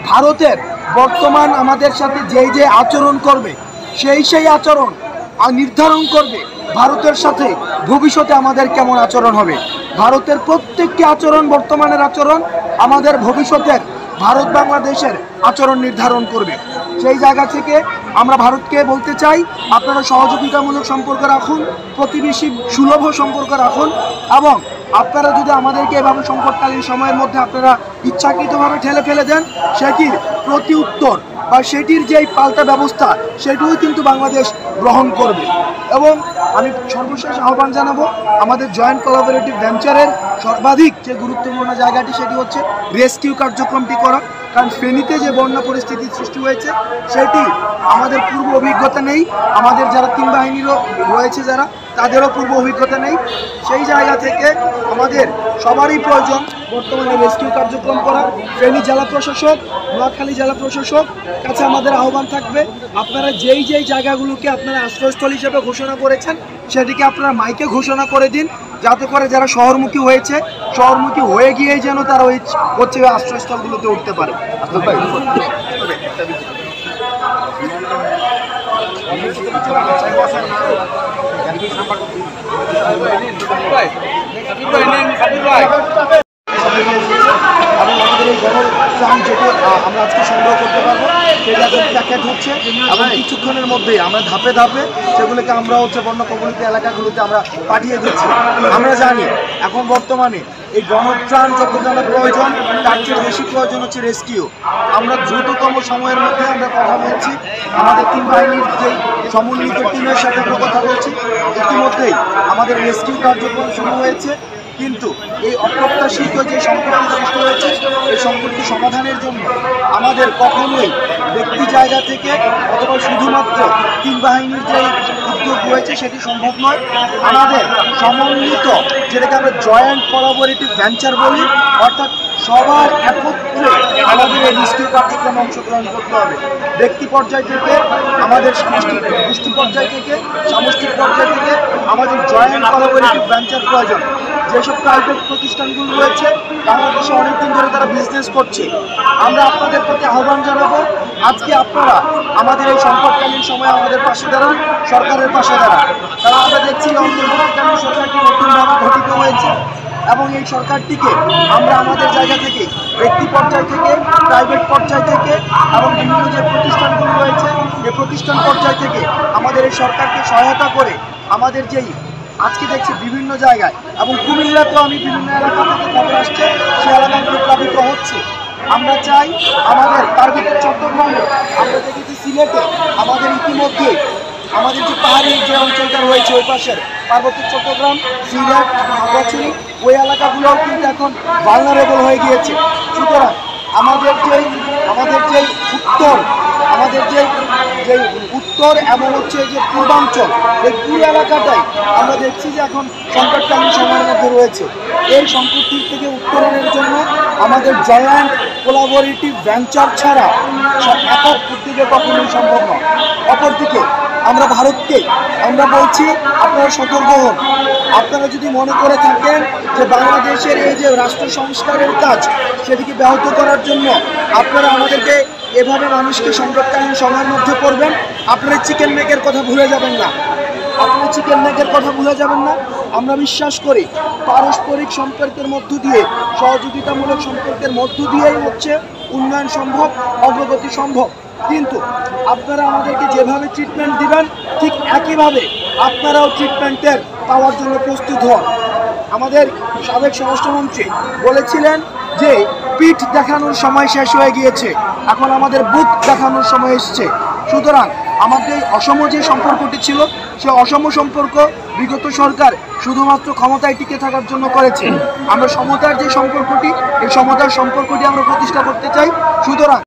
ভারতের বর্তমান আমাদের সাথে যেই যে আচরণ করবে সেই আচরণ নির্ধারণ করবে ভারতের সাথে ভবিষ্যতে আমাদের কেমন আচরণ হবে। ভারতের প্রত্যেকটি আচরণ, বর্তমানের আচরণ আমাদের ভবিষ্যতের ভারত বাংলাদেশের আচরণ নির্ধারণ করবে। সেই জায়গা থেকে আমরা ভারতকে বলতে চাই, আপনারা সহযোগিতামূলক সম্পর্ক রাখুন, প্রতিবেশী সুলভ সম্পর্ক রাখুন, এবং আপনারা যদি আমাদেরকে এভাবে সংকটকালীন সময়ের মধ্যে আপনারা ইচ্ছাকৃতভাবে ঠেলে ফেলে দেন, সেটির প্রতি উত্তর বা সেটির যেই পাল্টা ব্যবস্থা সেটিও কিন্তু বাংলাদেশ গ্রহণ করবে। এবং আমি সর্বশেষ আহ্বান জানাবো, আমাদের জয়েন্ট কোলাবোরেটিভ ভেঞ্চারের সর্বাধিক যে গুরুত্বপূর্ণ জায়গাটি সেটি হচ্ছে রেস্কিউ কার্যক্রমটি করা। কারণ ফেনীতে যে বন্যা পরিস্থিতির সৃষ্টি হয়েছে সেটি আমাদের পূর্ব অভিজ্ঞতা নেই, আমাদের যারা তিন বাহিনীরও রয়েছে যারা তাদেরও পূর্ব অভিজ্ঞতা নেই। সেই জায়গা থেকে আমাদের সবারই প্রয়োজন বর্তমানে রেস্কিউ কার্যক্রম করা। ফেনী জেলা প্রশাসক, নোয়াখালী জেলা প্রশাসক কাছে আমাদের আহ্বান থাকবে, আপনারা যেই জায়গাগুলোকে আপনারা আশ্রয়স্থল হিসেবে ঘোষণা করেছেন সেটিকে আপনারা মাইকে ঘোষণা করে দিন, যাতে করে যারা শহরমুখী হয়েছে শহরমুখী হয়ে গিয়েই যেন তারা হচ্ছে আশ্রয়স্থলগুলোতে উঠতে পারে। এবং আমাদের এই গণত্রাণ যেটি আমরা আজকে সংগ্রহ করতে পারবো সেটা প্যাকেট হচ্ছে, এবং কিছুক্ষণের মধ্যেই আমরা ধাপে ধাপে সেগুলোকে আমরা বন্য কবলিত এলাকাগুলোতে আমরা পাঠিয়ে দিচ্ছি। আমরা জানি এখন বর্তমানে এই গণত্রাণ যতটা প্রয়োজন তার চেয়ে বেশি প্রয়োজন হচ্ছে রেস্কিউ। আমরা দ্রুততম সময়ের মধ্যে আমরা কথা বলছি, আমাদের তিন বাহিনীর যে সমন্বিত টিমের সাথে আমরা কথা বলছি। ইতিমধ্যেই আমাদের রেস্কিউ কার্যক্রম শুরু হয়েছে, কিন্তু এই অপ্রত্যাশিত যে সংকটটি সৃষ্টি হয়েছে এই সংকটটি সমাধানের জন্য আমাদের কখনোই ব্যক্তি জায়গা থেকে অথবা শুধুমাত্র তিন বাহিনীর যে উদ্যোগ রয়েছে সেটি সম্ভব নয়। আমাদের সমন্বিত, যেটাকে আমরা জয়েন্ট কোলাবোরেটিভ ভেঞ্চার বলি, অর্থাৎ সবার একত্রে আমাদের এই রেস্কিউ কার্যক্রমে অংশগ্রহণ করতে হবে। ব্যক্তি পর্যায় থেকে আমাদের সামষ্টিক, গোষ্ঠী পর্যায় থেকে সামষ্টিক পর্যায় থেকে আমাদের জয়েন্ট কোলাবোরেটিভ ভেঞ্চার প্রয়োজন। যেসব প্রাইভেট প্রতিষ্ঠানগুলো রয়েছে বাংলাদেশে অনেকদিন ধরে তারা বিজনেস করছে, আমরা আপনাদের প্রতি আহ্বান জানাবো, আজকে আপনারা আমাদের এই সংকটকালীন সময়ে আমাদের পাশে দাঁড়ান, সরকারের পাশে দাঁড়ান। কারণ আমরা দেখছি অন্তর্বর্তীকালীন সরকারটি নতুনভাবে গঠিত হয়েছে, এবং এই সরকারটিকে আমরা আমাদের জায়গা থেকে, ব্যক্তি পর্যায় থেকে, প্রাইভেট পর্যায় থেকে এবং বিভিন্ন যে প্রতিষ্ঠানগুলো রয়েছে এই প্রতিষ্ঠান পর্যায় থেকে আমাদের এই সরকারকে সহায়তা করে আমাদের যেই আজকে দেখছি বিভিন্ন জায়গায়, এবং কুমিল্লাতেও আমি বিভিন্ন এলাকা থেকে খবর আসছে সে এলাকাগুলো প্লাবিত হচ্ছে। আমরা চাই আমাদের তার ভিতরে চট্টগ্রামে, আমরা দেখেছি সিলেটে, আমাদের ইতিমধ্যে আমাদের যে পাহাড়ি যে অঞ্চলটা রয়েছে ওই পাশের পার্বত্য চট্টগ্রাম, সিলেট, খাগড়াছড়ি ওই এলাকাগুলোও কিন্তু এখন ভালনারেবল হয়ে গিয়েছে। সুতরাং আমাদের যে উত্তর এবং হচ্ছে যে পূর্বাঞ্চল, এই পুরো এলাকাটাই আমরা দেখছি যে এখন সংকটকালীন সময়ের মধ্যে রয়েছে। এই সংকটটি থেকে উত্তরণের জন্য আমাদের জয়েন্ট কোলাবোরেটিভ ভেঞ্চার ছাড়া একক উদ্যোগে কখনোই সম্ভব নয়। অপরদিকে আমরা ভারতকে আমরা বলছি, আপনারা সতর্ক হন। আপনারা যদি মনে করে থাকেন যে বাংলাদেশের এই যে রাষ্ট্র সংস্কারের কাজ সেটিকে ব্যাহত করার জন্য আপনারা আমাদেরকে এভাবে মানুষকে সংকটকালীন সময়ের মধ্যে করবেন, আপনারা চিকেন নেকের কথা ভুলে যাবেন না, আমরা বিশ্বাস করি পারস্পরিক সম্পর্কের মধ্য দিয়ে, সহযোগিতামূলক সম্পর্কের মধ্য দিয়েই হচ্ছে উন্নয়ন সম্ভব, অগ্রগতি সম্ভব। কিন্তু আপনারা আমাদেরকে যেভাবে ট্রিটমেন্ট দিবেন ঠিক একইভাবে আপনারাও ট্রিটমেন্টের পাওয়ার জন্য প্রস্তুত হন। আমাদের সাবেক স্বরাষ্ট্রমন্ত্রী বলেছিলেন যে পিঠ দেখানোর সময় শেষ হয়ে গিয়েছে, এখন আমাদের বুক দেখানোর সময় এসছে। সুতরাং আমাদের এই অসম যে সম্পর্কটি ছিল সে অসম সম্পর্ক বিগত সরকার শুধুমাত্র ক্ষমতায় টিকে থাকার জন্য করেছে। আমরা সমতার যে সম্পর্কটি, এই সমতার সম্পর্কটি আমরা প্রতিষ্ঠা করতে চাই। সুতরাং